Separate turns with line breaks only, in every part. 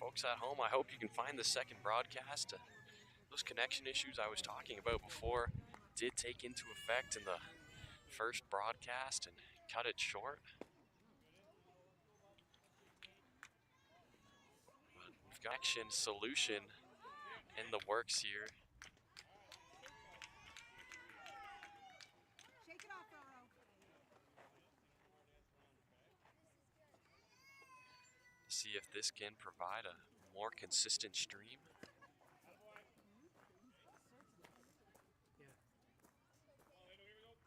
Folks at home, I hope you can find the second broadcast. Those connection issues I was talking about before did take into effect in the first broadcast and cut it short. But we've got action solution in the works here.
Shake it off, Roro.
See if this can provide a more consistent stream.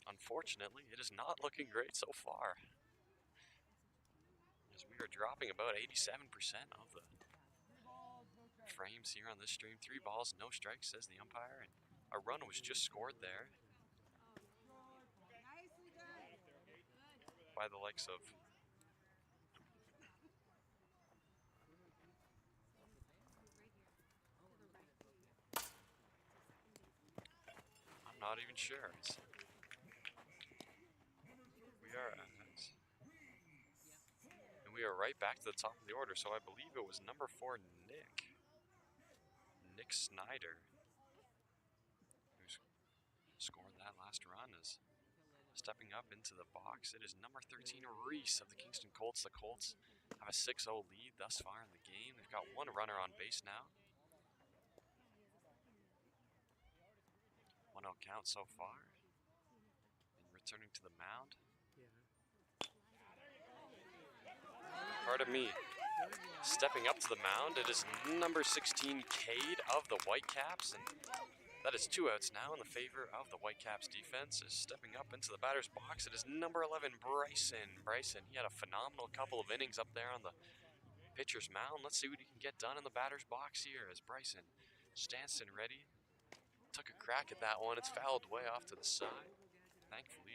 Unfortunately, it is not looking great so far, as we are dropping about 87% of the frames here on this stream. 3 balls, no strikes, says the umpire, and a run was just scored there by the likes of I'm not even sure. We are right back to the top of the order, so I believe it was number 4, Nick Snyder, who's scored that last run, is stepping up into the box. It is number 13, Reese of the Kingston Colts. The Colts have a 6-0 lead thus far in the game. They've got 1 runner on base now. 1-0 count so far. And returning to the mound. Pardon me. Stepping up to the mound, it is number 16, Cade of the Whitecaps, and that is 2 outs now in the favor of the Whitecaps defense. Is stepping up into the batter's box. It is number 11, Bryson. Bryson, he had a phenomenal couple of innings up there on the pitcher's mound. Let's see what he can get done in the batter's box here as Bryson stands and ready. Took a crack at that one. It's fouled way off to the side. Thankfully,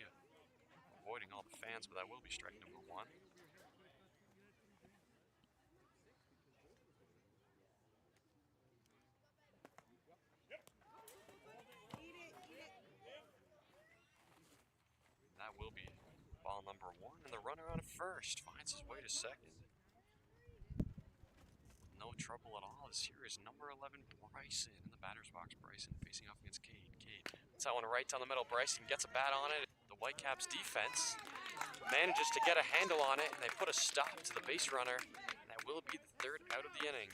avoiding all the fans, but that will be strike number 1. That will be ball number 1, and the runner on first finds his way to second. No trouble at all, as here is number 11, Bryson, in the batter's box. Bryson facing off against Cade. That's that one right down the middle. Bryson gets a bat on it. The Whitecaps defense manages to get a handle on it, and they put a stop to the base runner, and that will be the 3rd out of the inning.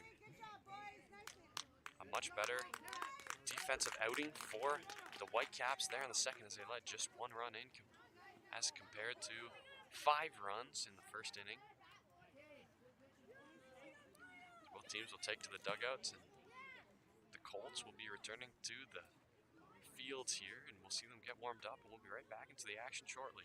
A much better defensive outing for the Whitecaps there in the second, as they let just 1 run in, as compared to 5 runs in the first inning. Both teams will take to the dugouts, and the Colts will be returning to the fields here, and we'll see them get warmed up, and we'll be right back into the action shortly.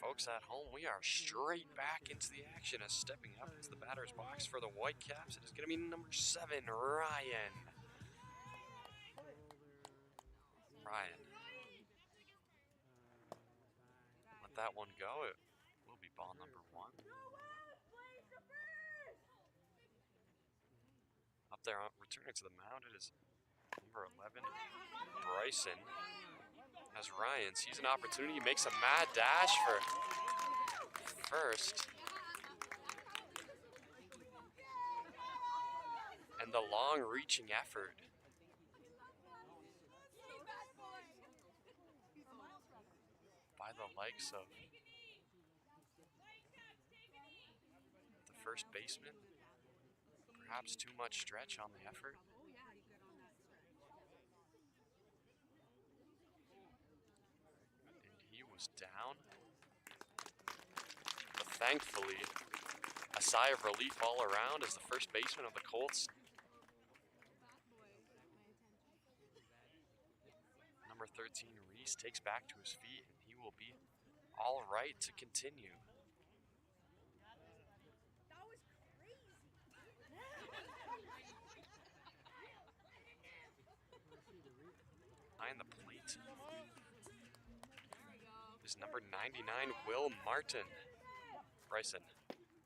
Folks at home, we are straight back into the action as stepping up into the batter's box for the Whitecaps. It is going to be number 7, Ryan. Let that one go. It will be ball number 1. up there, returning to the mound. It is number 11, Bryson. As Ryan sees an opportunity, he makes a mad dash for first. And the long-reaching effort. By the likes of the first baseman. Perhaps too much stretch on the effort. And he was down. But thankfully, a sigh of relief all around as the first baseman of the Colts, number 13, Reese, takes back to his feet, and he will be all right to continue. Behind the plate is number 99, Will Martin. Bryson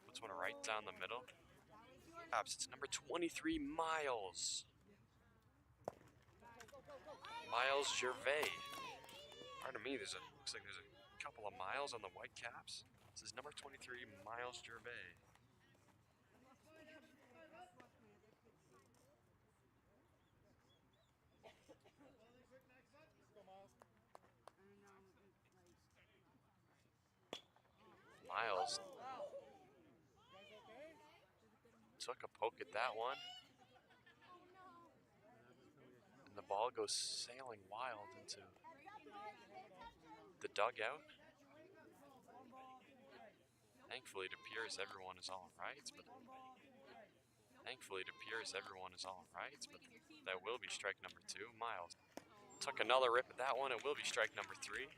puts one right down the middle. Perhaps it's number 23, Miles Gervais. Pardon me, looks like there's a couple of Miles on the Whitecaps. This is number 23, Miles Gervais. Miles took a poke at that one. And the ball goes sailing wild into the dugout. Thankfully, it appears everyone is all right, but that will be strike number 2. Miles took another rip at that one. It will be strike number 3.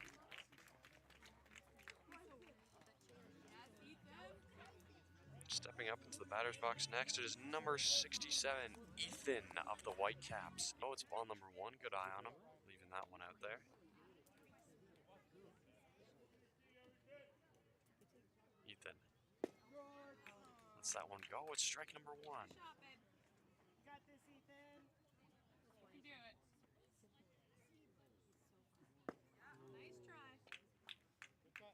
Stepping up into the batter's box next, it is number 67, Ethan of the Whitecaps. Oh, it's ball number 1. Good eye on him, leaving that one out there. Ethan lets that one go. It's strike number 1.
Got this, Ethan. You do it. Nice try.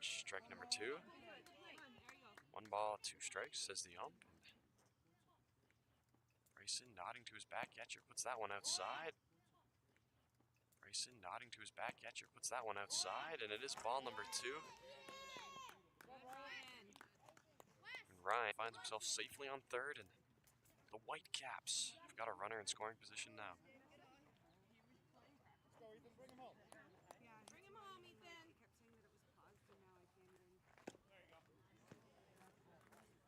Strike number 2. 1 ball, 2 strikes, says the ump. Bryson nodding to his back catcher, puts that one outside. And it is ball number 2. And Ryan finds himself safely on third, and the Whitecaps have got a runner in scoring position now.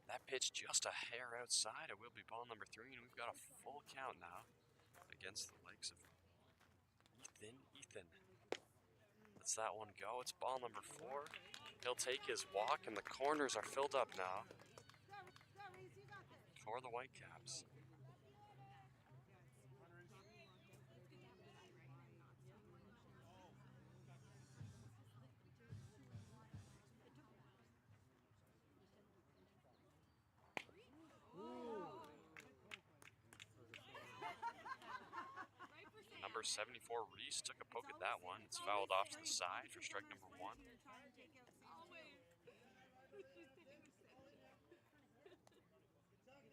That pitch just a hair outside. It will be ball number 3, and we've got a full count now against the likes of Ethan. Lets that one go. It's ball number 4. He'll take his walk, and the corners are filled up now for the Whitecaps. Number 74, Reese, took a poke at that one. It's fouled off to the side for strike number 1.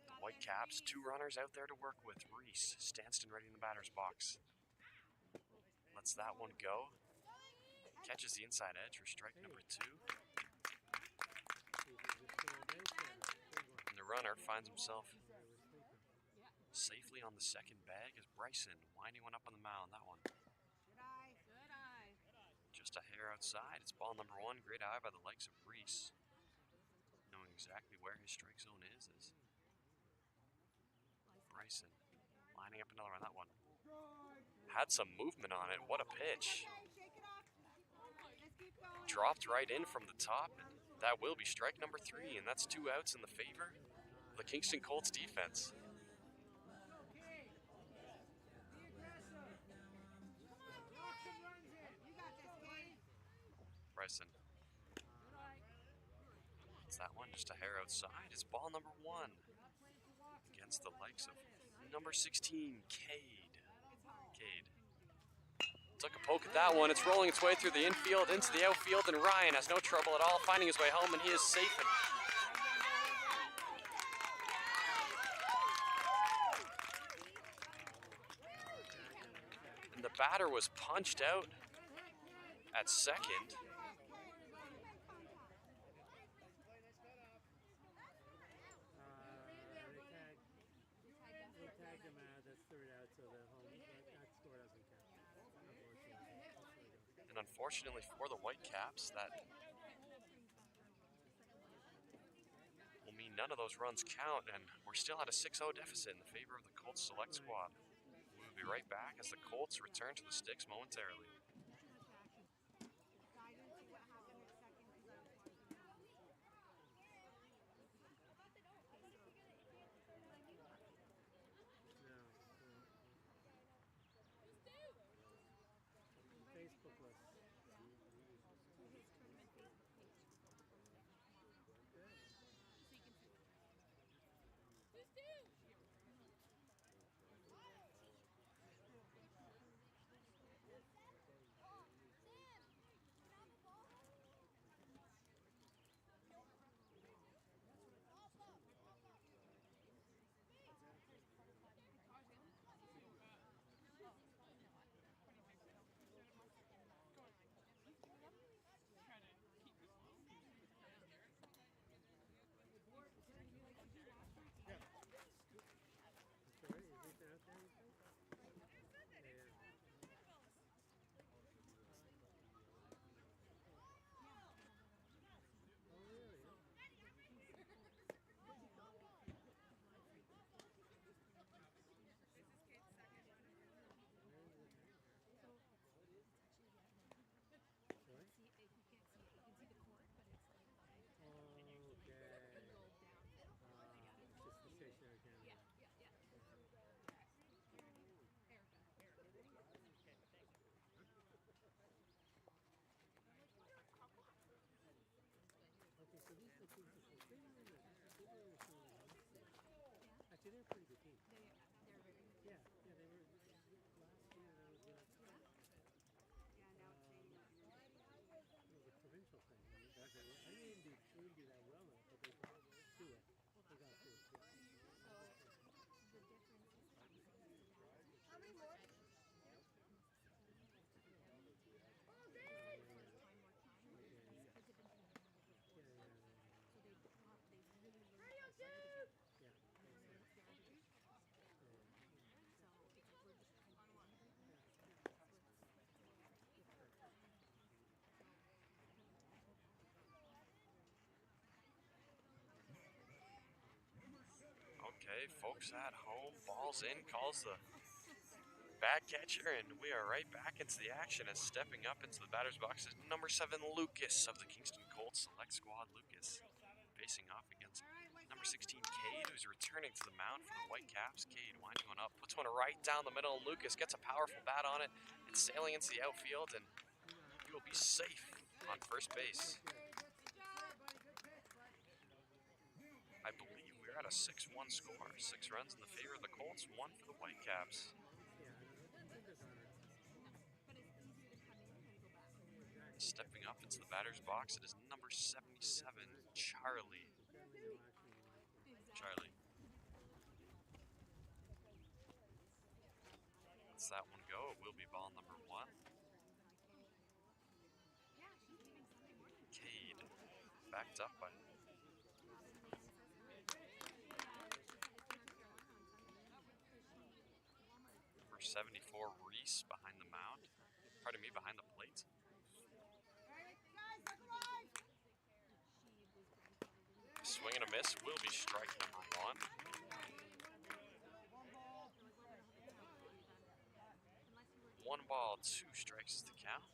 The Whitecaps, 2 runners out there to work with. Reese, Stanston ready in the batter's box. Lets that one go. Catches the inside edge for strike number 2. And the runner finds himself safely on the second bag as Bryson winding one up on the mound. That one just a hair outside. It's ball number 1. Great eye by the likes of Reese, knowing exactly where his strike zone is. As Bryson lining up another one. That one had some movement on it. What a pitch. Dropped right in from the top. And that will be strike number 3, and that's 2 outs in the favor of the Kingston Colts defense. Bryson. It's that one just a hair outside. It's ball number 1. against the likes of number 16, Cade. Cade took a poke at that one. It's rolling its way through the infield into the outfield, and Ryan has no trouble at all finding his way home, and he is safe. And the batter was punched out at second.
They tagged him out. That's third out, so that score doesn't count.
And unfortunately for the Whitecaps, that will mean none of those runs count, and we're still at a 6-0 deficit in the favor of the Colts select squad. We'll be right back as the Colts return to the sticks momentarily.
Facebook was. Actually, they're a pretty good team. Yeah, they were last year. That was it was a provincial thing. I mean, I didn't do that well enough, but they got through it. They got through it.
Okay, folks at home, ball's in, calls the bad catcher, and we are right back into the action as stepping up into the batter's box is number 7, Lucas of the Kingston Colts select squad. Lucas facing off against number 16, Cade, who's returning to the mound for the Whitecaps. Cade winding one up, puts one right down the middle, and Lucas gets a powerful bat on it and sailing into the outfield, and he will be safe on first base. I believe we're at a 6-1 score. 6 runs in the favor of the Colts, 1 for the Whitecaps. Stepping up into the batter's box, it is number 77, Charlie. Charlie. Lets that one go. It will be ball number 1. Cade backed up by number 74, Reese behind the mound. Pardon me, behind the plate. Swing and a miss will be strike number 1. One ball, 2 strikes is the count.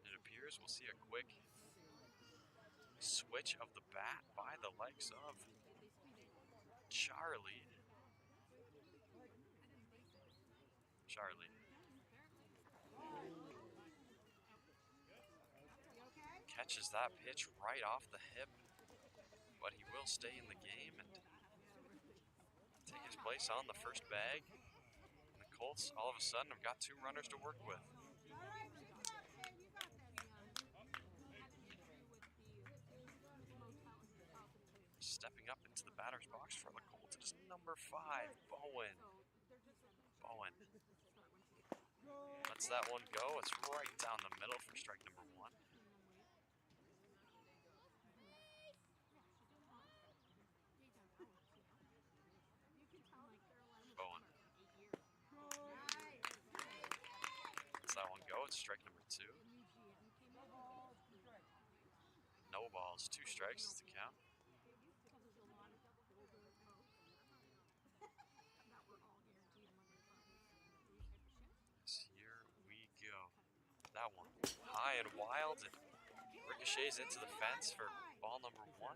It appears we'll see a quick switch of the bat by the likes of Charlie. Catches that pitch right off the hip, but he will stay in the game, and take his place on the first bag. And the Colts, all of a sudden, have got 2 runners to work with. Stepping up into the batter's box for the Colts, it is number 5, Bowen. Bowen lets that one go. It's right down the middle for strike number 1. Bowen lets that one go. It's strike number 2. No balls, 2 strikes is the count. Here we go. That one high and wild. It ricochets into the fence for ball number 1.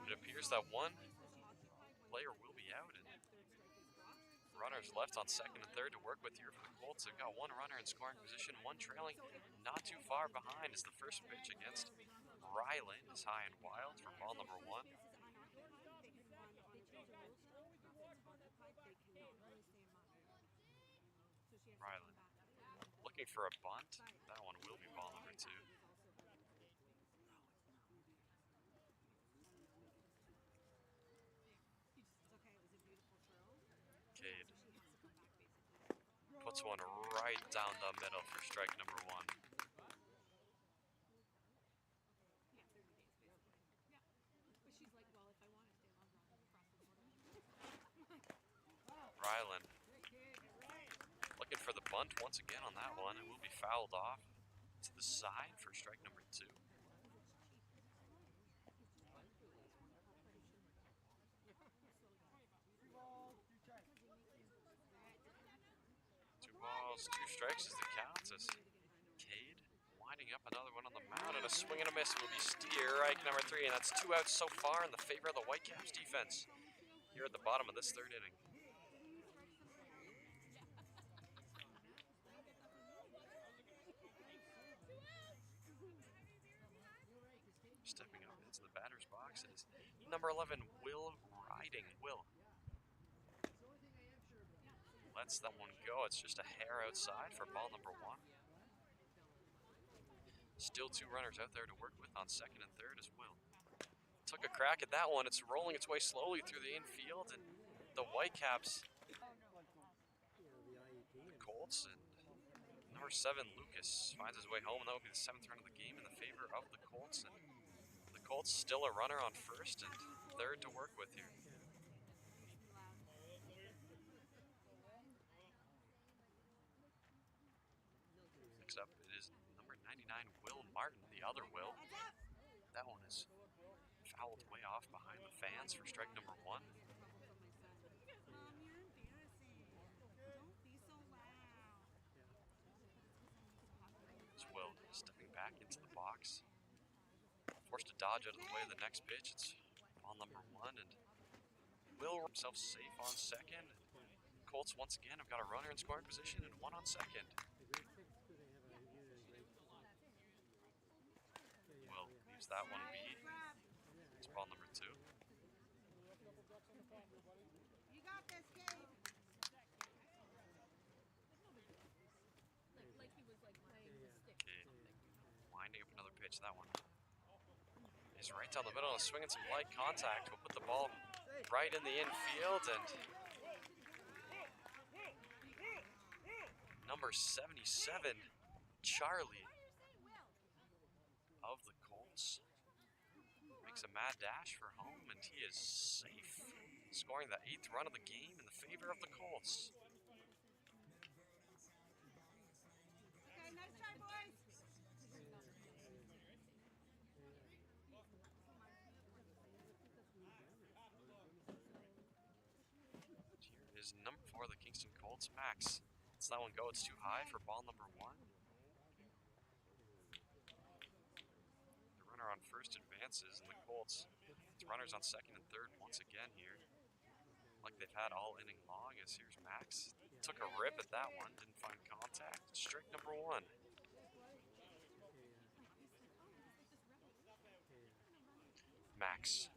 It appears that one player will be out, and runners left on second and third to work with here for the Colts. They've got 1 runner in scoring position, 1 trailing, not too far behind as the first pitch against Ryland is high and wild for ball number 1. Ryland looking for a bunt. That one will be ball number 2. Cade puts one right down the middle for strike number 1. Ryland looking for the bunt once again on that one. It will be fouled off to the side for strike number 2. 2 balls, 2 strikes is the count as Cade winding up another one on the mound, and a swing and a miss will be strike number 3, and that's 2 outs so far in the favor of the Whitecaps defense here at the bottom of this 3rd inning. Stepping up into the batter's box, it is number 11, Will Riding. Will lets that one go. It's just a hair outside for ball number 1. Still 2 runners out there to work with on second and third as Will took a crack at that one. It's rolling its way slowly through the infield, and the Whitecaps, the Colts, and number 7, Lucas, finds his way home, and that will be the 7th run of the game in the favor of the Colts. And the Colts still a runner on first and third to work with here. Next up, it is number 99, Will Martin, the other Will. That one is fouled way off behind the fans for strike number 1. As Will stepping back into the box, forced to dodge out of the way of the next pitch. It's ball number 1, and Will himself safe on second. Colts once again have got a runner in scoring position and 1 on second. Will leaves that one be. It's ball number 2.
You got this, Cade.
Okay. Winding up another pitch. That one is right down the middle and swinging some light contact. Will put the ball right in the infield, and number 77, Charlie of the Colts, makes a mad dash for home, and he is safe, scoring the 8th run of the game in the favor of the Colts.
Okay, nice try, boys.
Here is number 4, the Kingston Colts, Max. Let's that one go. It's too high for ball number 1. The runner on first advances. chances, and the Colts, it's runners on second and third once again here, like they've had all inning long. As here's Max, took a rip at that one, didn't find contact. Strike number one. Max.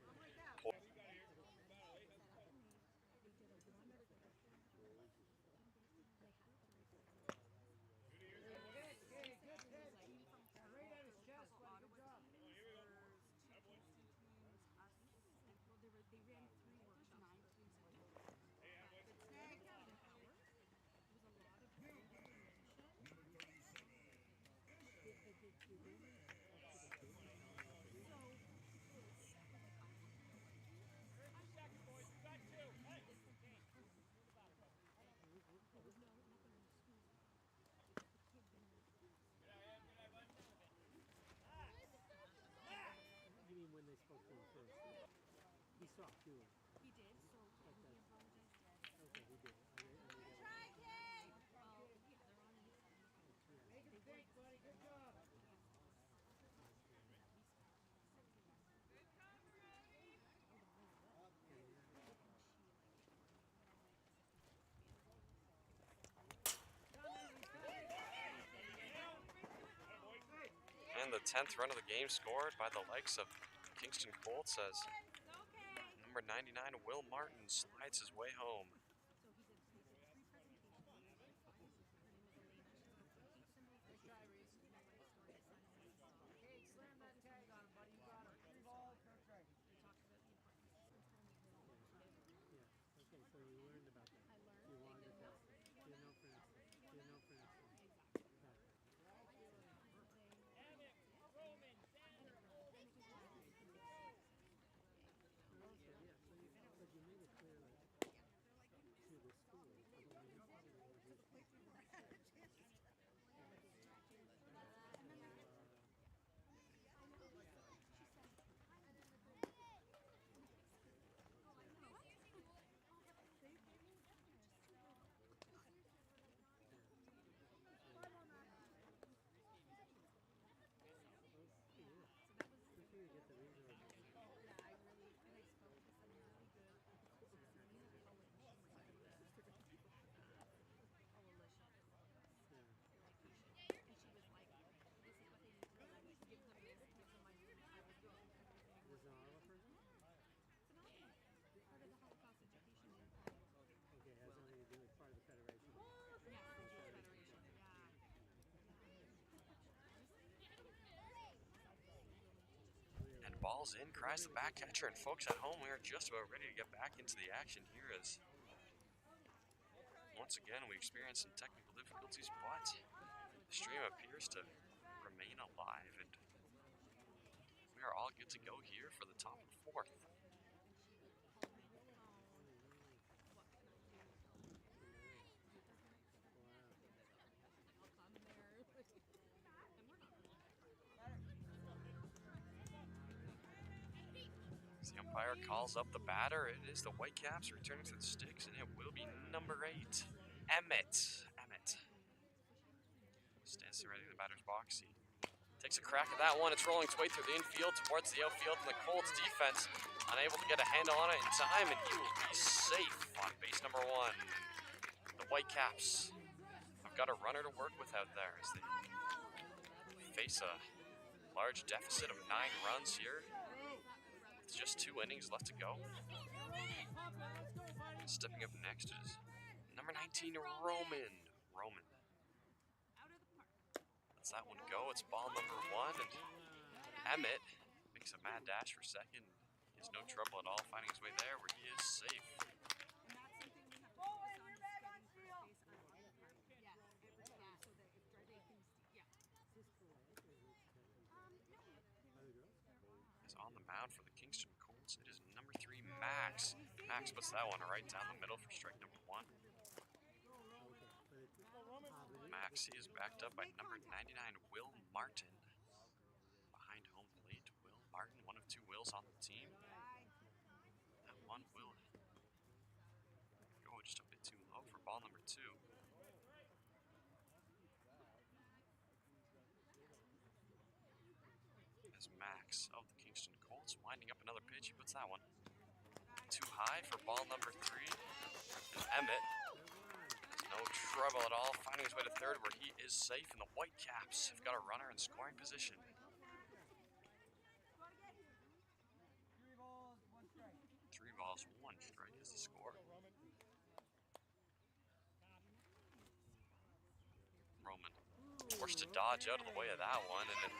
You mean when they spoke to him first? He stopped doing it.
He did, so he apologized.
Okay, he did.
Try, Kate.
Make a mistake, buddy. Good job.
And the 10th run of the game scored by the likes of Kingston Colts as number 99, Will Martin, slides his way home.
Okay, so you learned about that. You wanted to test it. Didn't know for instance. Didn't know for instance. But you made it clear to the school.
Ball's in, cries the back catcher, and folks at home, we are just about ready to get back into the action here as once again we experience some technical difficulties, but the stream appears to remain alive, and we are all good to go here for the top of the fourth. The umpire calls up the batter. It is the Whitecaps returning to the sticks, and it will be number 8, Emmett. Stands ready in the batter's box. He takes a crack at that one. It's rolling its way through the infield towards the outfield, and the Colts defense unable to get a handle on it in time, and he will be safe on base number 1. The Whitecaps have got a runner to work with out there as they face a large deficit of 9 runs here. Just 2 innings left to go. Stepping up next is number 19, Roman. Lets that one go. It's ball number 1, and Emmett makes a mad dash for second. He has no trouble at all finding his way there where he is safe. On the mound for the Kingston Colts, it is number 3, Max. Max puts that one right down the middle for strike number 1. Max, he is backed up by number 99, Will Martin. Behind home plate, Will Martin, one of 2 Wills on the team. That one will go just a bit too low for ball number 2. As Max of the Kingston Colts Colts winding up another pitch. He puts that one too high for ball number 3. And Emmett has no trouble at all finding his way to third where he is safe. And the Whitecaps have got a runner in scoring position. 3 balls, 1 strike is the score. Roman forced to dodge out of the way of that one, and it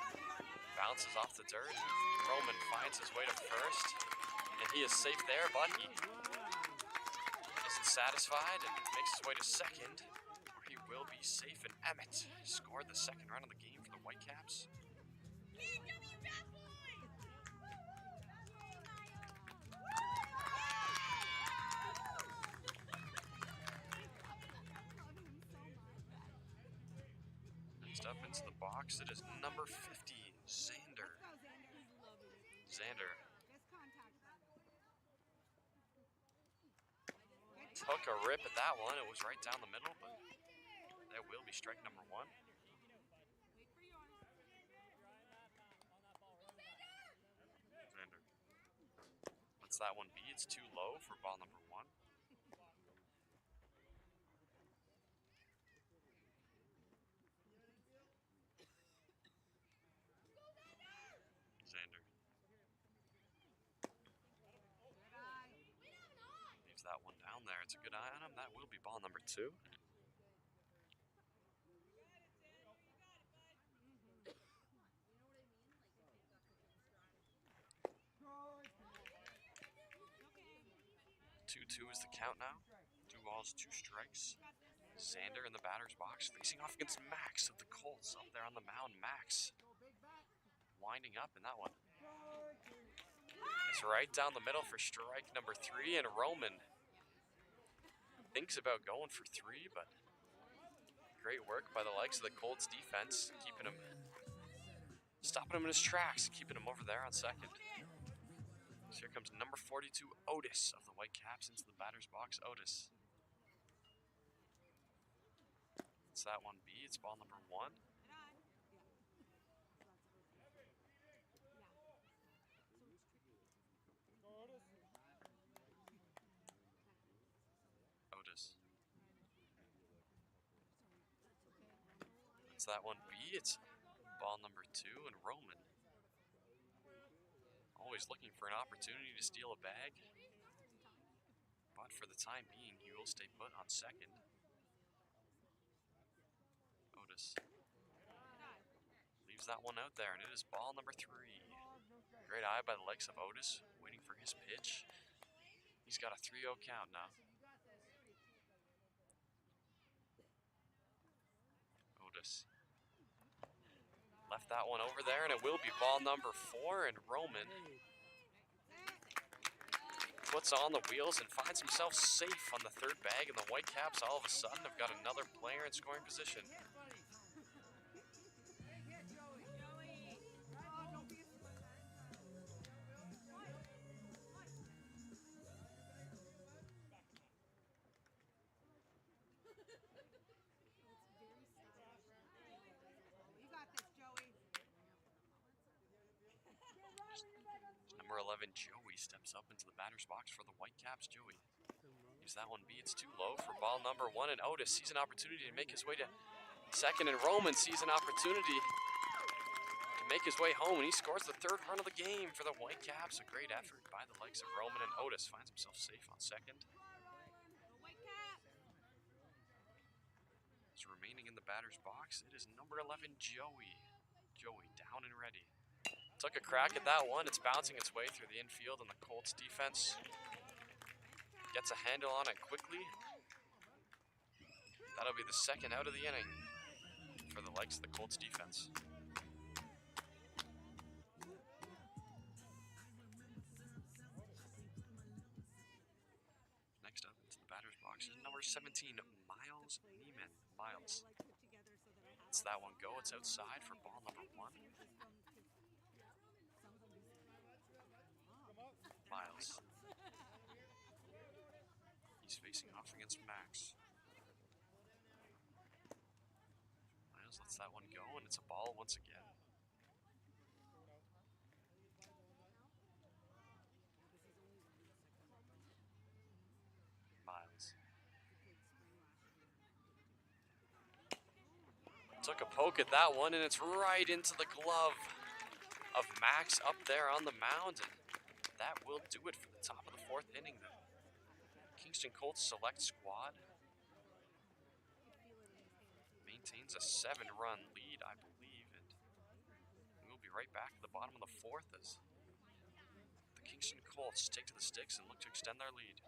bounces off the dirt. Roman finds his way to first, and he is safe there, but he isn't satisfied and makes his way to second, where he will be safe. And Emmett scored the second run of the game for the Whitecaps. Next up into the box, it is number 50, Xander. Xander took a rip at that one. It was right down the middle, but that will be strike number 1. Xander lets that one be. It's too low for ball number 1. Xander leaves that one down there. It's a good eye on him. That will be ball number 2. Two is the count now. 2 balls, 2 strikes. Xander in the batter's box, facing off against Max of the Colts up there on the mound. Max winding up in that one. It's right down the middle for strike number 3, and Roman thinks about going for 3, but great work by the likes of the Colts defense, keeping him, stopping him in his tracks, keeping him over there on second. So here comes number 42, Otis of the Whitecaps into the batter's box. Otis. It's that one B. It's ball number 1. Otis. It's that one B. It's ball number 2, and Roman always looking for an opportunity to steal a bag, but for the time being, he will stay put on second. Otis leaves that one out there, and it is ball number 3. Great eye by the likes of Otis, waiting for his pitch. He's got a 3-0 count now. Otis left that one over there, and it will be ball number 4, and Roman puts on the wheels and finds himself safe on the 3rd bag, and the Whitecaps all of a sudden have got another player in scoring position. Number 11, Joey, steps up into the batter's box for the Whitecaps. Joey leaves that one be. It's too low for ball number 1, and Otis sees an opportunity to make his way to second, and Roman sees an opportunity to make his way home, and he scores the 3rd run of the game for the Whitecaps. A great effort by the likes of Roman, and Otis finds himself safe on second. As remaining in the batter's box, it is number 11, Joey. Joey down and ready. Took a crack at that one. It's bouncing its way through the infield, and the Colts defense gets a handle on it quickly. That'll be the 2nd out of the inning for the likes of the Colts defense. Next up into the batter's box is number 17, Miles Neiman. Miles. It's that one go. It's outside for ball number 1. Miles. He's facing off against Max. Miles lets that one go, and it's a ball once again. Took a poke at that one, and it's right into the glove of Max up there on the mound. And that will do it for the top of the fourth inning. The Kingston Colts select squad maintains a 7-run lead, I believe, and we'll be right back at the bottom of the fourth as the Kingston Colts take to the sticks and look to extend their lead.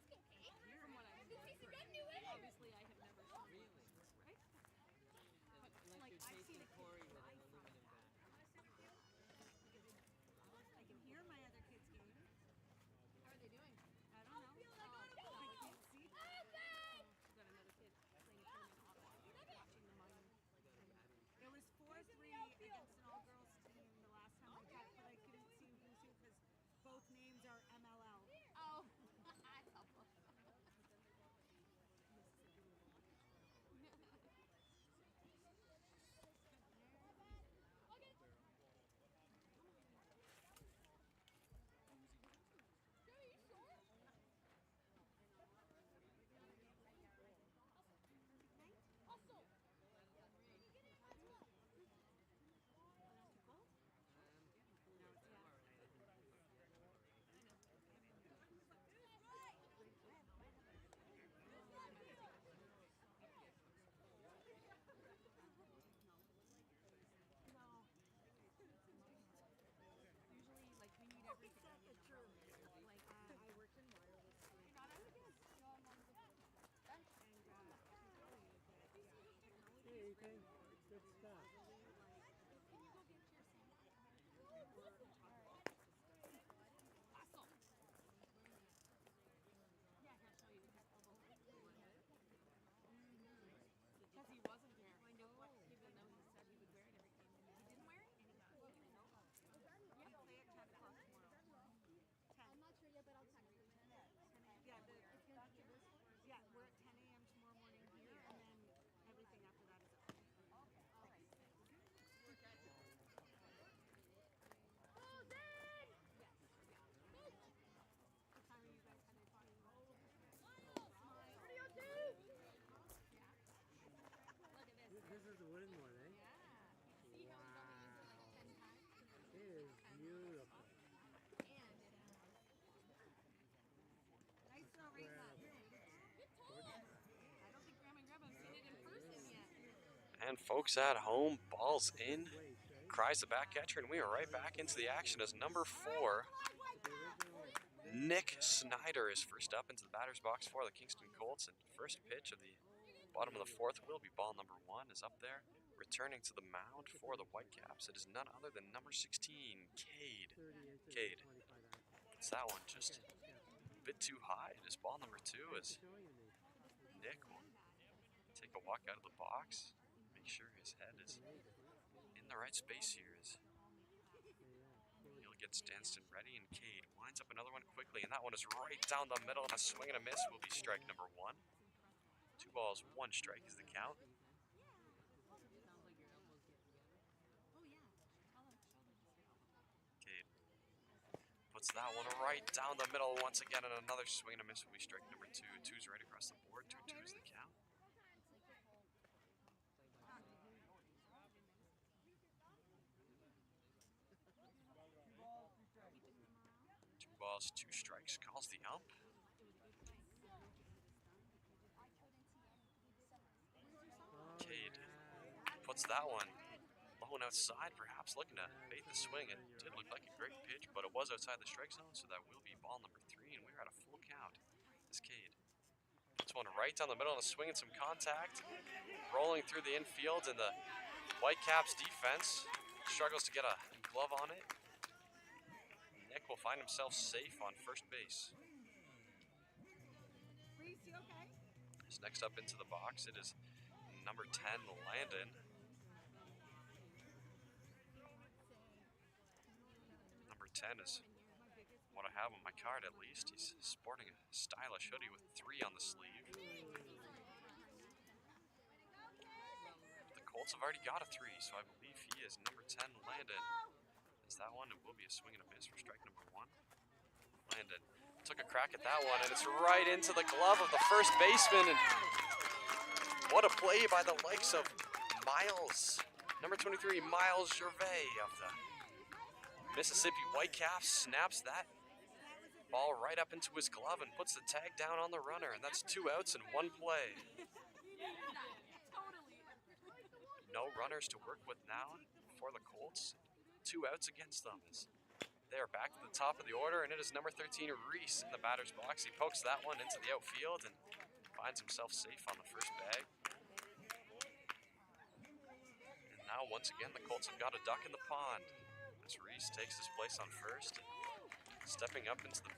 Hey, Ethan. Good stuff. This is the wooden one, eh? Wow. It is beautiful.
And folks at home, ball's in, cries the back catcher, and we are right back into the action as number 4, Nick Snyder, is first up into the batter's box for the Kingston Colts. And first pitch of the bottom of the fourth will be ball number 1, is up there, returning to the mound for the Whitecaps. It is none other than number 16, Cade. Cade. It's that one just a bit too high. It is ball number 2 as Nick will take a walk out of the box, make sure his head is in the right space here. As he'll get Stanston ready, and Cade winds up another one quickly, and that one is right down the middle, and a swing and a miss will be strike number 1. 2 balls, 1 strike is the count. Cade puts that one right down the middle once again, and another swing and a miss will be strike number 2. 2's right across the board. 2-2 is the count. Balls, 2 strikes, calls the ump. Cade puts that one low and outside, perhaps looking to bait the swing. It did look like a great pitch, but it was outside the strike zone, so that will be ball number 3, and we're at a full count. This Cade puts one right down the middle and a swing and some contact, rolling through the infield, and the Whitecaps defense struggles to get a glove on it. Nick will find himself safe on first base. As next up into the box, it is number 10, Landon. Number 10 is what I have on my card, at least. He's sporting a stylish hoodie with 3 on the sleeve. The Colts have already got a 3, so I believe he is number 10, Landon. That one, it will be a swing and a miss for strike number 1. Landon took a crack at that one, and it's right into the glove of the first baseman. And what a play by the likes of Miles Number 23, Miles Gervais of the Mississippi Whitecaps snaps that ball right up into his glove and puts the tag down on the runner, and that's 2 outs in 1 play. No runners to work with now for the Colts. 2 outs against them. They are back to the top of the order, and it is number 13, Reese, in the batter's box. He pokes that one into the outfield and finds himself safe on the first bag. And now, once again, the Colts have got a duck in the pond as Reese takes his place on first. Stepping up into the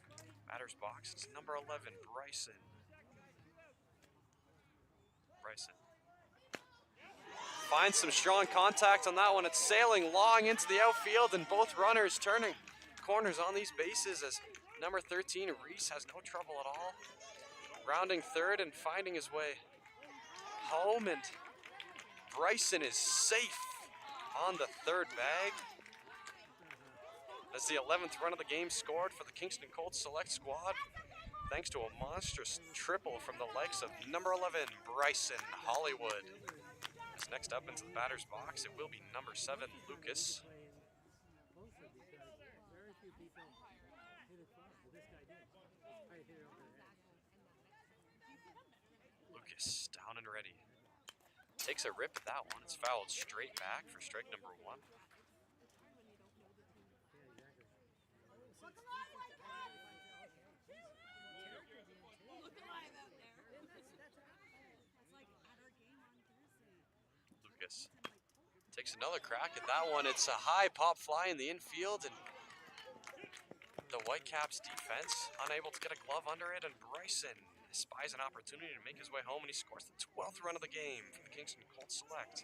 batter's box, it's number 11, Bryson. Finds some strong contact on that one. It's sailing long into the outfield, and both runners turning corners on these bases as number 13, Reese, has no trouble at all. Rounding third and finding his way home, and Bryson is safe on the third bag. That's the 11th run of the game scored for the Kingston Colts select squad, thanks to a monstrous triple from the likes of number 11, Bryson Hollywood. As next up into the batter's box, it will be number 7, Lucas.
Very few people hit it far, but this guy did. I hit it over the head.
Lucas down and ready. Takes a rip at that one. It's fouled straight back for strike number 1. Lucas takes another crack at that one. It's a high pop fly in the infield, and the Whitecaps defense unable to get a glove under it, and Bryson spies an opportunity to make his way home, and he scores the 12th run of the game for the Kingston Colts select.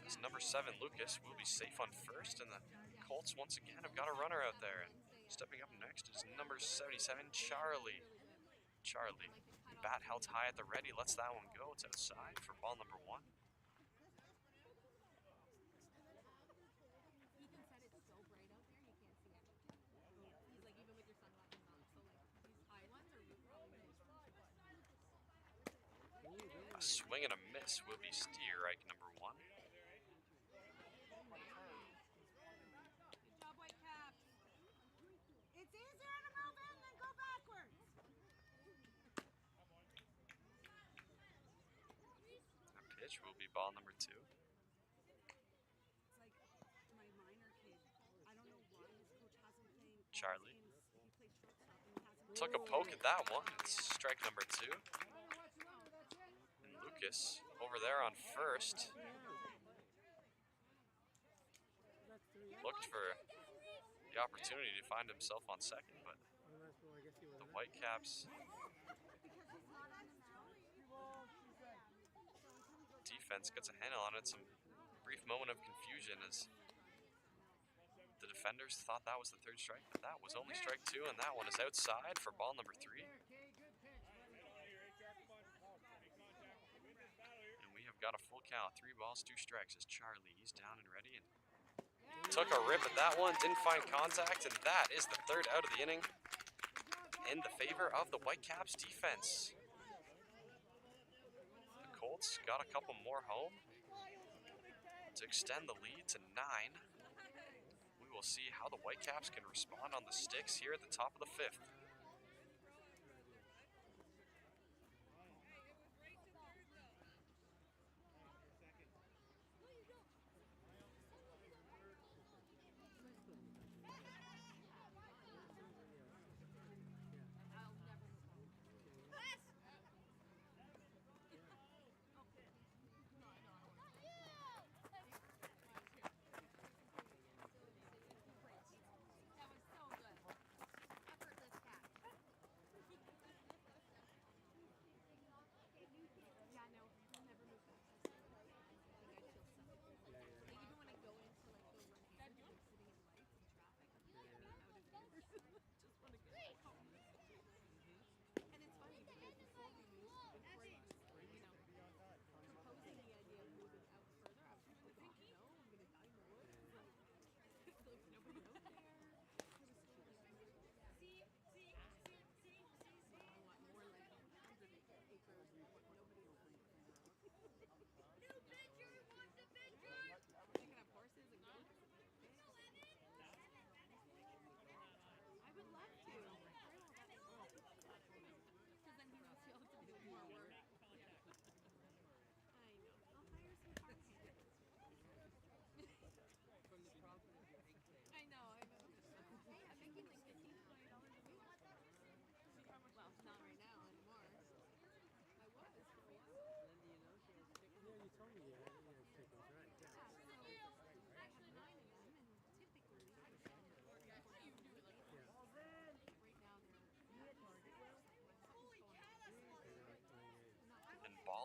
As number 7, Lucas, will be safe on first, and the Colts once again have got a runner out there. And stepping up next is number 77, Charlie. Bat held high at the ready, lets that one go. It's outside for ball number 1. A swing and a miss will be strike number 1.
Good job, Whitecaps. It's easier to move in than go backwards.
That pitch will be ball number 2.
It's like my minor kid. I don't know why his coach hasn't played.
Charlie
He played shortstop and he hasn't.
took a poke at that one. It's strike number 2. And Lucas over there on first looked for the opportunity to find himself on second, but the Whitecaps defense gets a handle on it. Some brief moment of confusion as the defenders thought that was the 3rd strike, but that was only strike 2, and that one is outside for ball number 3. And we have got a full count, 3 balls, 2 strikes as Charlie, he's down and ready, and took a rip at that one, didn't find contact, and that is the 3rd out of the inning in the favor of the Whitecaps defense. The Colts got a couple more home to extend the lead to 9. We will see how the Whitecaps can respond on the sticks here at the top of the 5th.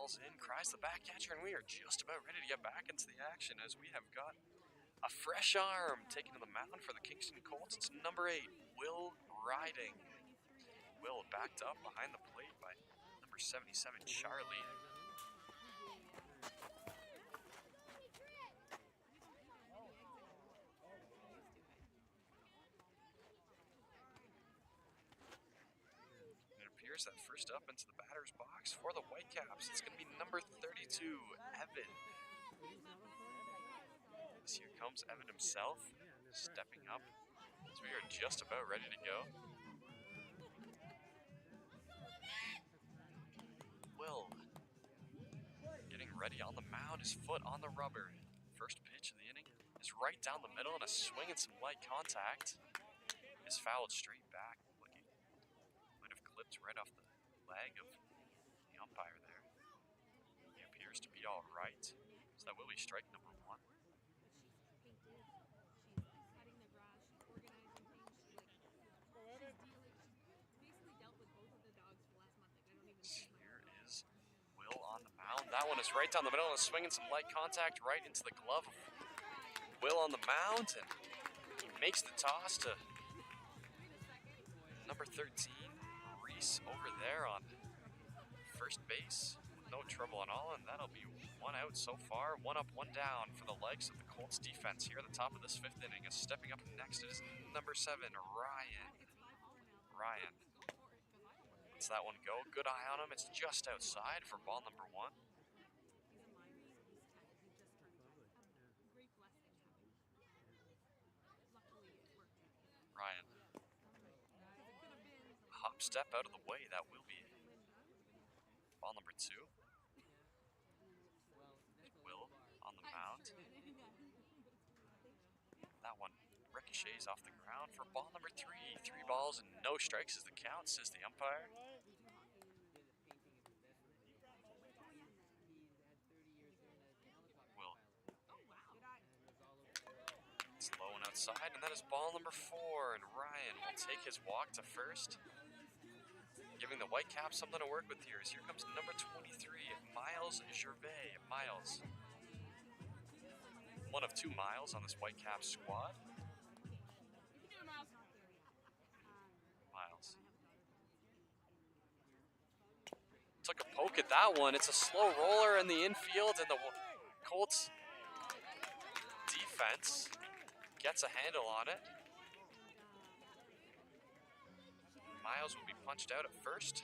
Ball's in, cries the back catcher, and we are just about ready to get back into the action as we have got a fresh arm taken to the mound for the Kingston Colts. It's number 8, Will Riding. Will backed up behind the plate by number 77, Charlie. That first up into the batter's box for the Whitecaps. It's going to be number 32, Evan. Here comes Evan himself, stepping up as we are just about ready to go. Will getting ready on the mound, his foot on the rubber. First pitch of the inning is right down the middle and a swing and some light contact. Is fouled straight back. Clipped right off the leg of the umpire there. He appears to be all right. So that will be strike number 1.
She's cutting the grass, she's organizing things, she's basically dealt with both of the dogs for the last month. Like, I don't even see
Here is Will on the mound. That one is right down the middle and swinging some light contact right into the glove of Will on the mound, and he makes the toss to number 13. Over there on first base, no trouble at all, and that'll be 1 out so far. 1 up, 1 down for the legs of the Colts defense here at the top of this 5th inning. Is stepping up next is number 7, Ryan. Ryan lets that one go. Good eye on him. It's just outside for ball number 1. Ryan. Hop step out of the way, that will be ball number 2. Will on the mound. That one ricochets off the ground for ball number 3. 3 balls and no strikes is the count, says the umpire. Will. It's low and outside, and that is ball number 4, and Ryan will take his walk to first, giving the Whitecaps something to work with here. As here comes number 23, Miles Gervais. Miles. One of 2 Miles on this Whitecaps squad. Miles. Took a poke at that one. It's a slow roller in the infield, and the Colts defense gets a handle on it. Miles will be punched out at first.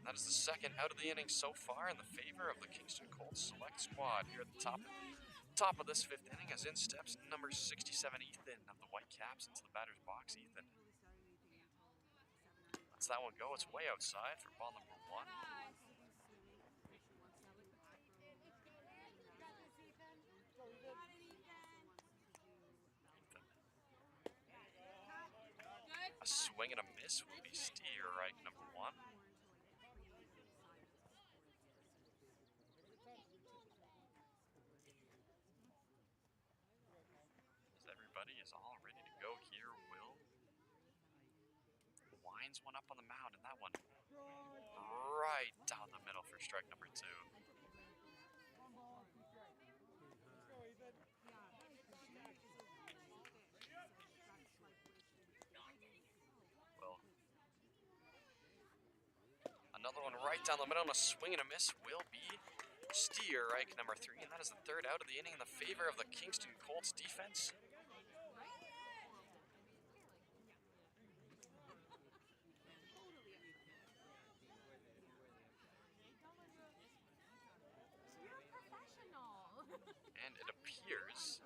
That is the 2nd out of the inning so far in the favor of the Kingston Colts select squad here at the top of this 5th inning, as in steps number 67, Ethan of the Whitecaps into the batter's box. Ethan lets that one go. It's way outside for ball number 1. A swing and a miss will be steer right number 1. As everybody is all ready to go here, Will winds one up on the mound, and that one right down the middle for strike number 2. Another one right down the middle, and a swing and a miss will be steer, right number 3, and that is the 3rd out of the inning in the favor of the Kingston Colts defense. And it appears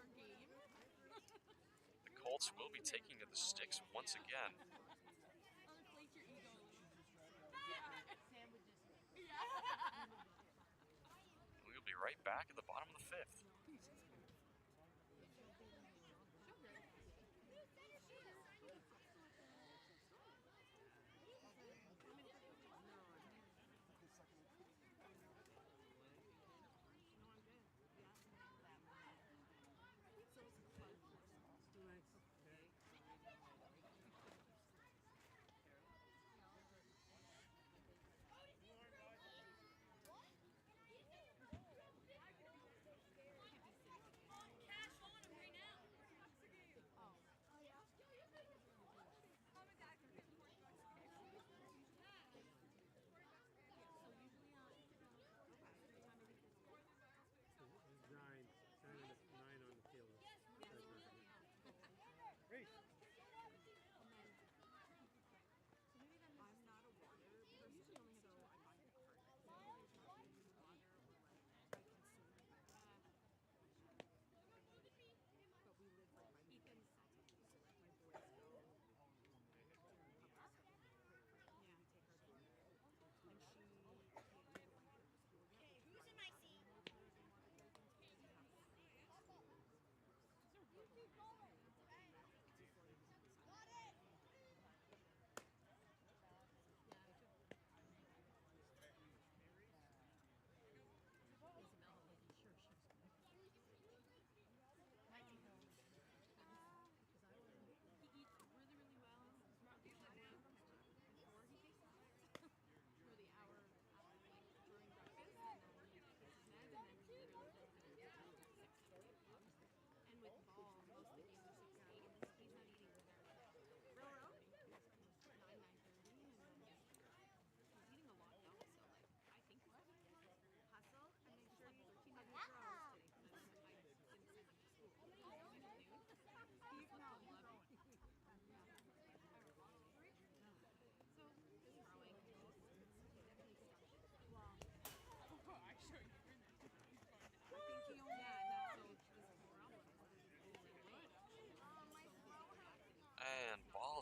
the Colts will be taking to the sticks once again. We'll be right back at the bottom of the 5th.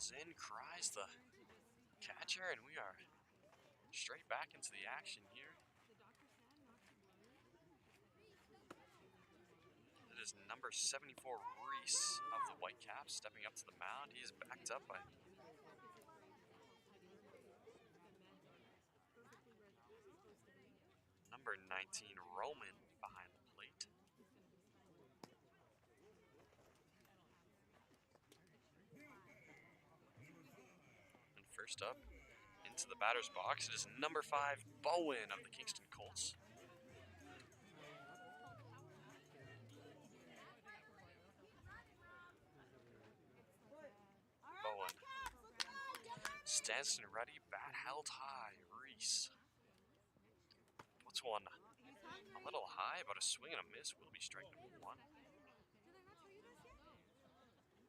ball's in, cries the catcher, and we are straight back into the action here. It is number 74, Reese of the Whitecaps, stepping up to the mound. He is backed up by number 19, Roman, behind the plate. And first up, into the batter's box, it is number 5, Bowen of the Kingston Colts. Bowen stands and ready, bat held high. Reese puts one a little high, but a swing and a miss will be strike number 1.
Did I not tell you this yet?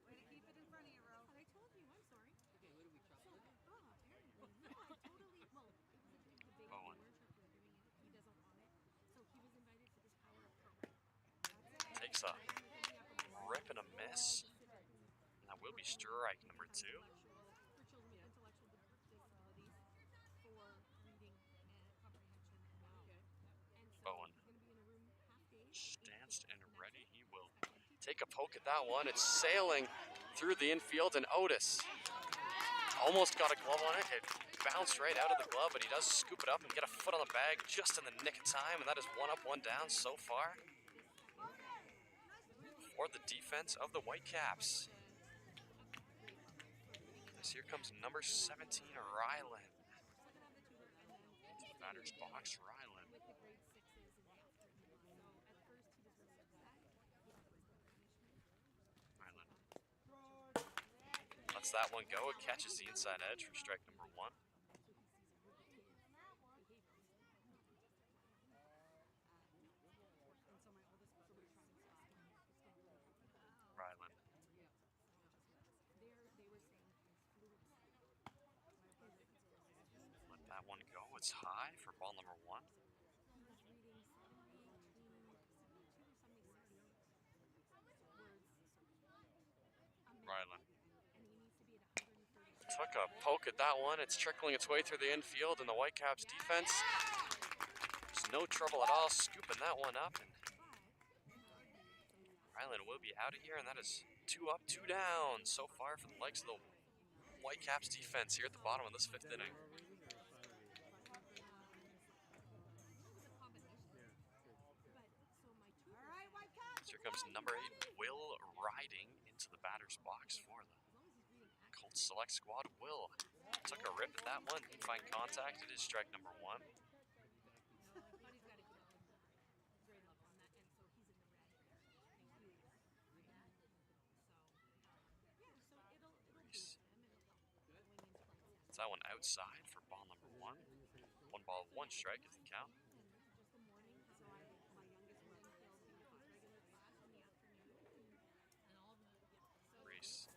Way to keep it in front of you, Ro.
I told you, I'm sorry.
Okay, what do we chop it?
Apparently. No, I totally, well, it was a big
Bowen.
workshop we were doing it. He doesn't want it. So he was invited to this power up program.
Takes a rip and a miss. And that will be strike number 2.
For children with intellectual disabilities for reading and comprehension and math. And so
Bowen
he's going to be in a room half day.
stands and ready. He will take a poke at that one. It's sailing through the infield, and Otis almost got a glove on it. It bounced right out of the glove, but he does scoop it up and get a foot on the bag just in the nick of time, and that is 1 up, 1 down so far for the defense of the Whitecaps. As here comes number 17, Ryland. Into the batter's box, Ryland.
With the grade 6s in the afternoon. So at first he was really upset.
Ryland lets that one go. It catches the inside edge for strike number 1. Ryland let that one go. It's high for ball number 1. Ryland took a poke at that one. It's trickling its way through the infield, and the Whitecaps defense, there's no trouble at all scooping that one up. And Ryland will be out of here, and that is 2 up, 2 down so far for the likes of the Whitecaps defense here at the bottom of this 5th inning.
All right, Whitecaps.
Here comes number 8, Will, riding into the batter's box for the Colts select squad. Will took a rip at that one. Didn't find contact. It is strike number 1. Reese. It's that one outside for ball number 1. 1 ball, 1 strike is the count. Reese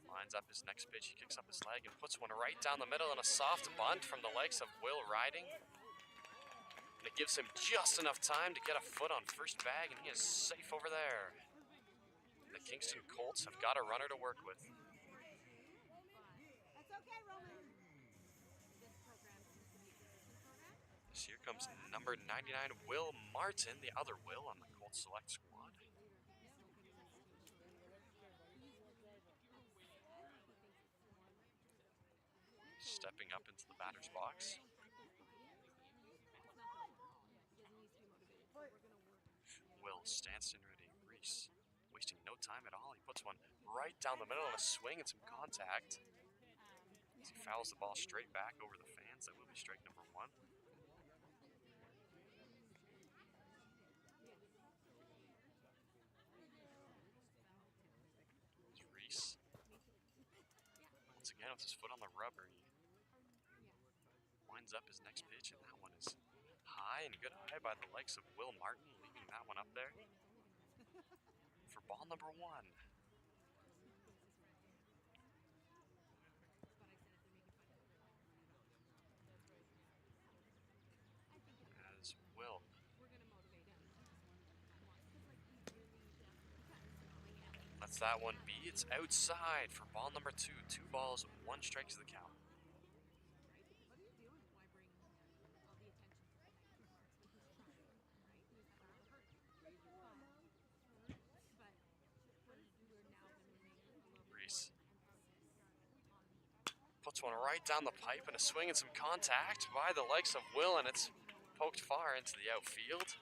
lines up his next pitch. He kicks up his leg and puts one right down the middle in a soft bunt from the likes of Will Riding. And it gives him just enough time to get a foot on first bag, and he is safe over there. The Kingston Colts have got a runner to work with.
That's okay, Roman.
This here comes number 99, Will Martin, the other Will on the Colts select squad. Stepping up into the batter's box. Will stands in ready. Reese wasting no time at all. He puts one right down the middle on a swing and some contact. As he fouls the ball straight back over the fans. That will be strike number 1. It's Reese. Once again with his foot on the rubber, he winds up his next pitch, and that one is high and a good eye by the likes of Will Martin, leaving that one up there for ball number 1. As Will Lets that one be. It's outside for ball number 2. 2 balls, 1 strike to the count.
What are you doing? Why bring all the attention to the night when he's trying, right? He's not going to hurt you. But we're now going to make a little bit
Reese
more emphasis on
puts one right down the pipe and a swing and some contact by the likes of Will, and it's poked far into the outfield.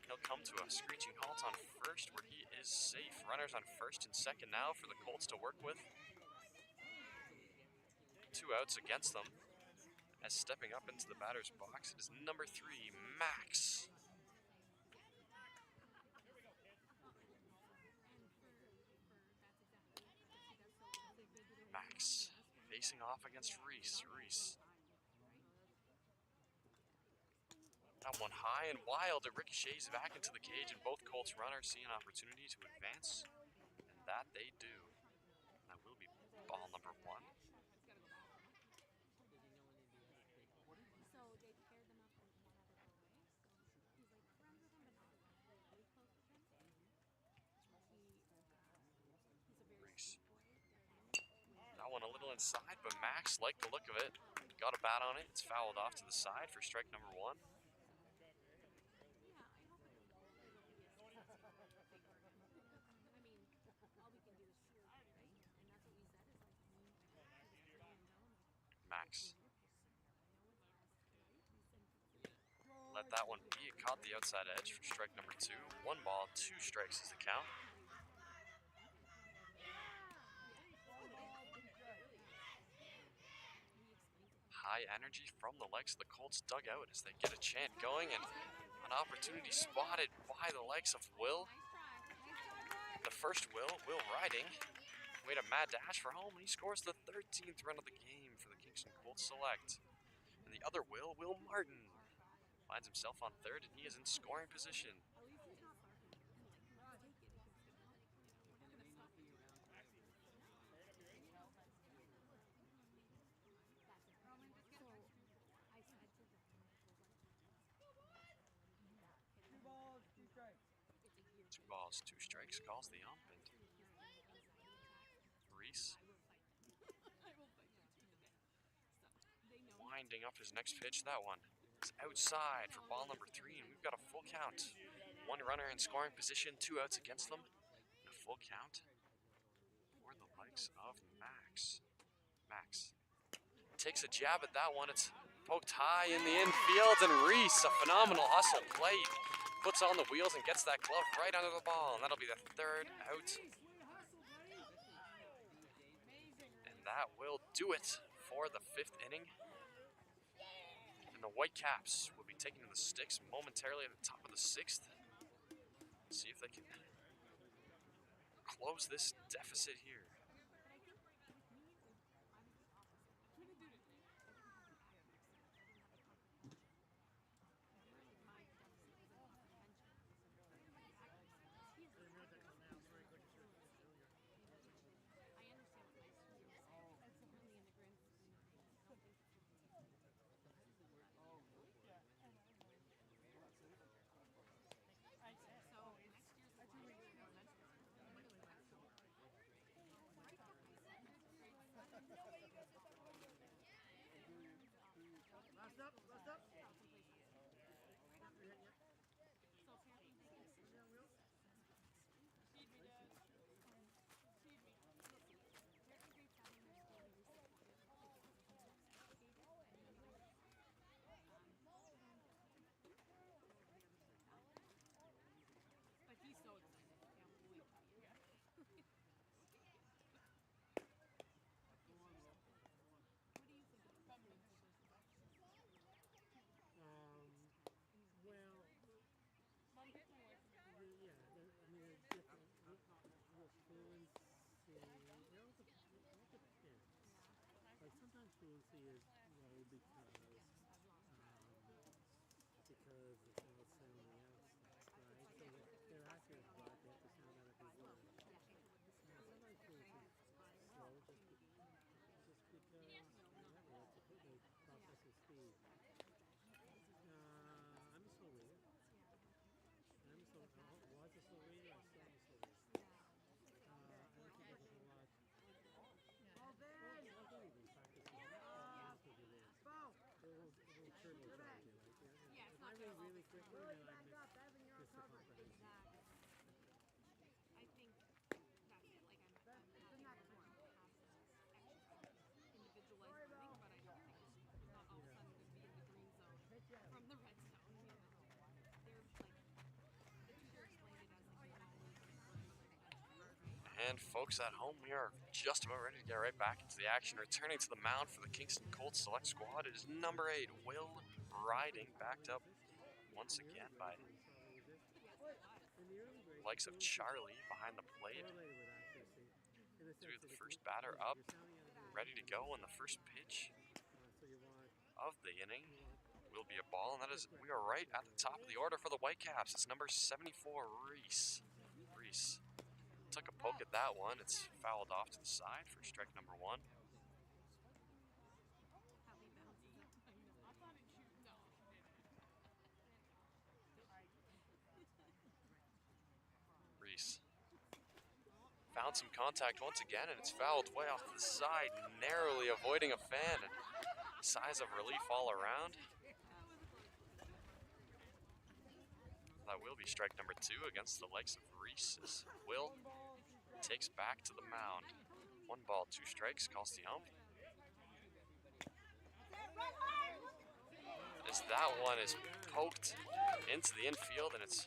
He'll come to a screeching halt on first where he is safe. Runners on first and second now for the Colts to work with. 2 outs against them. As stepping up into the batter's box, it is number 3, Max. Max facing off against Reese. Reese. That one high and wild. It ricochets back into the cage, and both Colts runners see an opportunity to advance, and that they do. That will be ball number 1.
So they paired them up with one other boy. So he's like friends with him, but not really close with him. He's a very
Reese.
sweet boy.
That one a little inside, but Max liked the look of it. Got a bat on it. It's fouled off to the side for strike number 1.
Yeah, I hope it'll be a favor. I mean, all we can do is cheer, right? And that's what we said is like,
Max. Let that one be. It caught the outside edge for strike number 2. 1 ball, 2 strikes is the count. High energy from the likes of the Colts dugout as they get a chant going, and an opportunity spotted by the likes of Will. The first Will riding, made a mad dash for home, and he scores the 13th run of the game for the Kingston Colts select. And the other Will Martin, finds himself on third, and he is in scoring position.
At least he's not barking and like, come on, take it. It's gonna help. We're not gonna stop you. I said to them,
Two balls, two strikes.
it's a year.
2 balls, 2 strikes, calls the ump, and Reese winding up his next pitch. That one is outside for ball number 3, and we've got a full count. 1 runner in scoring position, 2 outs against them, and a full count for the likes of Max. Max takes a jab at that one. It's poked high in the infield, and Reese, a phenomenal hustle play, puts on the wheels and gets that glove right under the ball, and that'll be the 3rd out. And that will do it for the 5th inning. And the Whitecaps will be taking to the sticks momentarily at the top of the 6th. See if they can close this deficit here.
Last up.
But he's so excited. I can't wait to be here. What do you think of the
Like sometimes fluency is low because it's all sounding out stuff, right? So they're accurate, but they have to sound out every word. Sometimes fluency is slow just because whatever, it's a processing speed. I'm a slow reader. Was a slow reader. I still am a slow reader. Really, I miss the competition.
I think that's it. Like I'm happy to have some exercise, individualized learning, but I don't think I'm not all of a sudden going to be in the green zone from the red zone. You know, they're like the teacher explained it as like knowledge is grandmother's best friend, right?
And folks at home, we are just about ready to get right back into the action. Returning to the mound for the Kingston Colts select squad, it is number 8, Will Riding, backed up once again by
In the early grades,
likes of Charlie behind the plate.
correlated with accuracy. In the
Through
sense
the
that if
first
you-
batter
you're
up,
sounding at a
ready to go, and the first pitch
so you want
of the inning will be a ball, and that is, we are right at the top of the order for the Whitecaps. It's number 74, Reese. Reese took a poke at that one. It's fouled off to the side for strike number 1.
How he bounces it. I thought it shoot. No, she didn't.
Reese found some contact once again, and it's fouled way off to the side, narrowly avoiding a fan, and sighs of relief all around. That will be strike number 2 against the likes of Reese, as Will takes back to the mound. 1 ball, 2 strikes, calls the ump. As that one is poked into the infield, and it's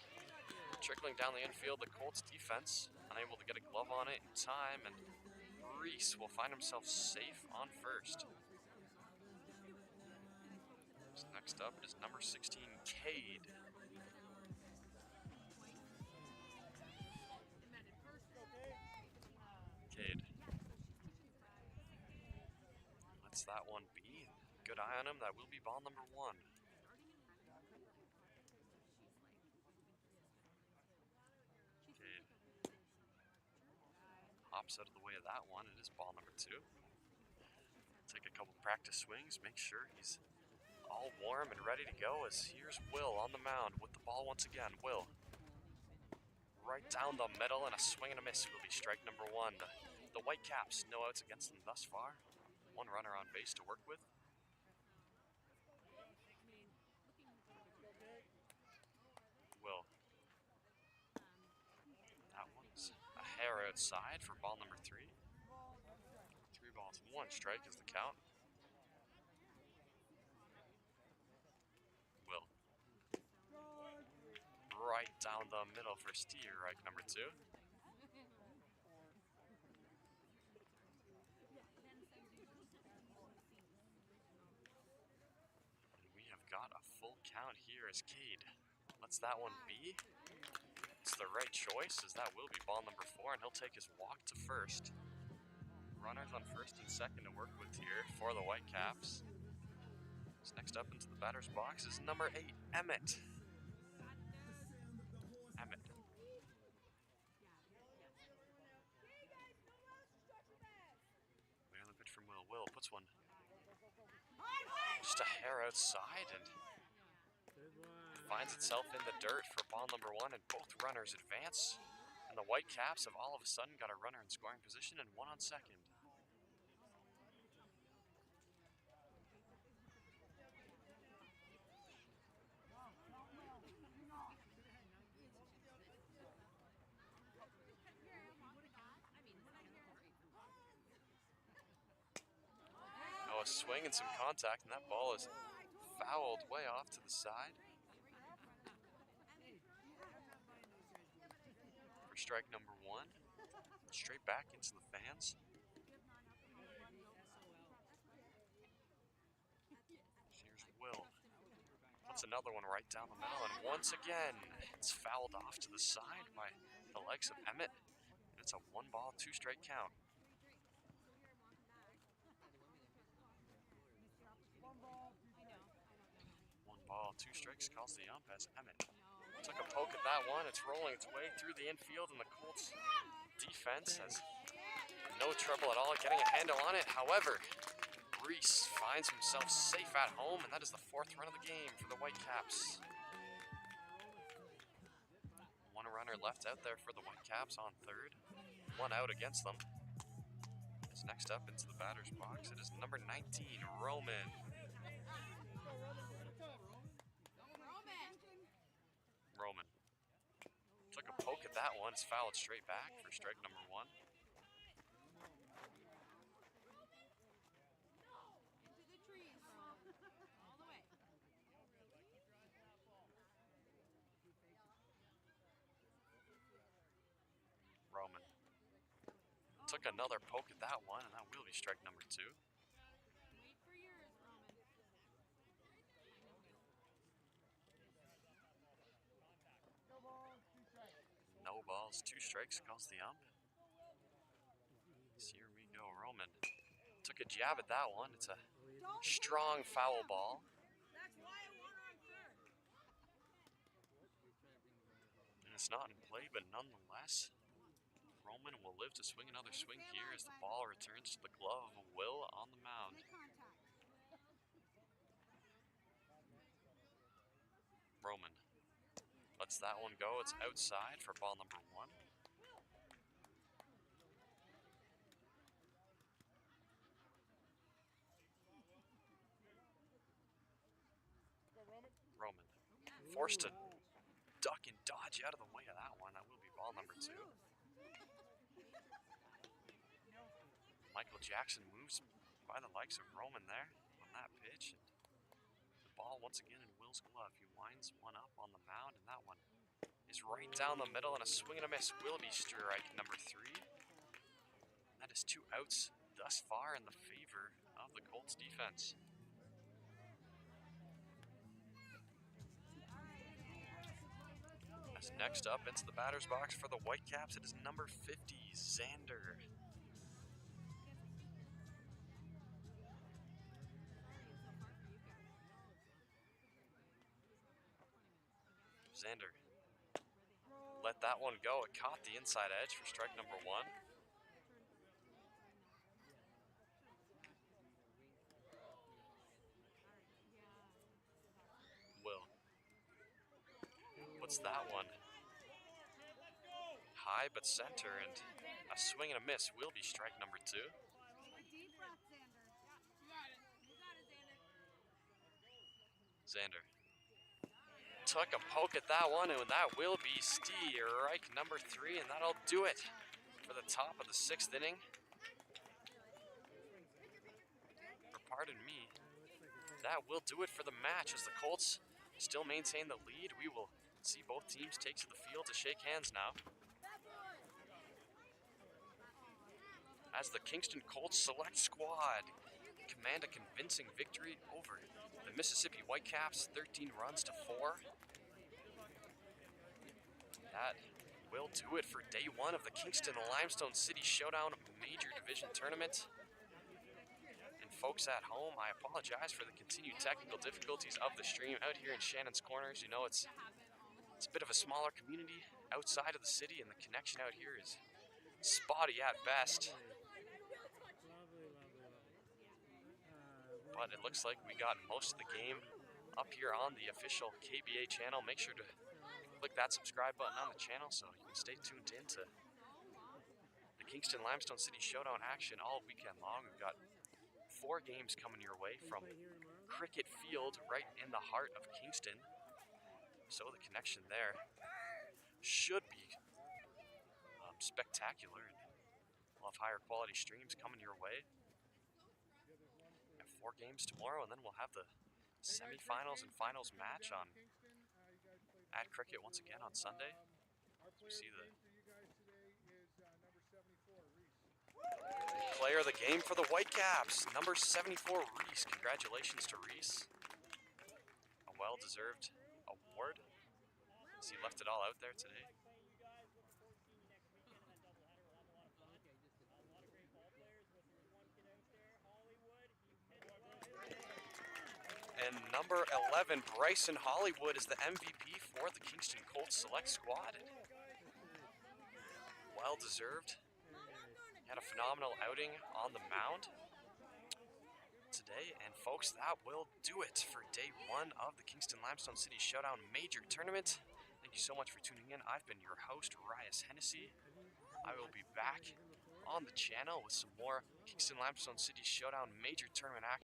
trickling down the infield. The Colts defense unable to get a glove on it in time, and Reese will find himself safe on first. So next up is number 16, Cade. Cade lets that one be. Good eye on him. That will be ball number 1. Cade hops out of the way of that one. It is ball number 2. Take a couple practice swings, make sure he's all warm and ready to go, as here's Will on the mound with the ball once again. Will right down the middle, and a swing and a miss will be strike number 1. The Whitecaps, no outs against them thus far. 1 runner on base to work with. Will. That one's a hair outside for ball number 3. 3 balls, 1 strike is the count. Will. Right down the middle for strike number 2. And we have got a full count here as Cade lets that one be. It's the right choice, as that will be ball number 4, and he'll take his walk to first. Runners on first and second to work with here for the Whitecaps. So next up into the batter's box is number 8, Emmett. Emmett. Wheeling pitch from Will. Will puts one just a hair outside, and finds itself in the dirt for ball number 1, and both runners advance. And the Whitecaps have all of a sudden got a runner in scoring position and 1 on second. Oh, a swing and some contact, and that ball is fouled way off to the side. For strike number 1, straight back into the fans. Here's Will. Puts another one right down the middle, and once again, it's fouled off to the side by the likes of Emmett. And it's a 1 ball, 2 strike count. 1 ball, 2 strikes calls the ump as Emmett took a poke at that one. It's rolling its way through the infield, and the Colts defense has no trouble at all getting a handle on it. However, Reese finds himself safe at home, and that is the 4th run of the game for the Whitecaps. 1 runner left out there for the Whitecaps on third. 1 out against them. As next up into the batter's box, it is number 19, Roman. Roman took a poke at that one. It's fouled straight back for strike number 1.
Into the trees. All the way.
Roman took another poke at that one, and that will be strike number 2.
Wait for yours, Roman.
No balls, 2 strikes, calls the ump. So here we go. Roman took a jab at that one. It's a strong foul ball.
That's why I want on third.
And it's not in play, but nonetheless, Roman will live to swing another swing here as the ball returns to the glove of Will on the mound.
Make contact.
Roman lets that one go. It's outside for ball number 1. Roman forced to duck and dodge out of the way of that one. That will be ball number 2. Michael Jackson moves by the likes of Roman there on that pitch. And the ball once again in Will's glove. He winds one up on the mound, and that one is right down the middle, and a swing and a miss will be strike number 3. That is 2 outs thus far in the favor of the Colts defense. As next up into the batter's box for the Whitecaps, it is number 50, Xander. Xander let that one go. It caught the inside edge for strike number 1. Will puts that one high but center, and a swing and a miss will be strike number 2.
A deep breath, Xander.
You got it. You got it, Xander.
Xander took a poke at that one, and that will be strike number 3, and that'll do it for the top of the 6th inning. Or pardon me, that will do it for the match as the Colts still maintain the lead. We will see both teams take to the field to shake hands now, as the Kingston Colts select squad command a convincing victory over the Mississippi Whitecaps, 13 runs to 4. That will do it for day 1 of the Kingston Limestone City Showdown Major Division Tournament. And folks at home, I apologize for the continued technical difficulties of the stream out here in Shannon's Corners. You know, it's a bit of a smaller community outside of the city, and the connection out here is spotty at best. But it looks like we got most of the game up here on the official KBA channel. Make sure to click that subscribe button on the channel so you can stay tuned in to the Kingston Limestone City Showdown action all weekend long. We've got 4 games coming your way from Cricket Field right in the heart of Kingston. So the connection there should be spectacular. We'll have higher quality streams coming your way. 4 games tomorrow, and then we'll have the semifinals and finals match on at Cricket once again on Sunday. We see the player of the game for the Whitecaps, number 74, Reese. Congratulations to Reese. A well-deserved award, as he left it all out there today. And number 11, Bryson Hollywood, is the MVP for the Kingston Colts Select Squad. Well deserved. Had a phenomenal outing on the mound today. And folks, that will do it for day 1 of the Kingston Limestone City Showdown Major Tournament. Thank you so much for tuning in. I've been your host, Rias Hennessy. I will be back on the channel with some more Kingston Limestone City Showdown Major Tournament action.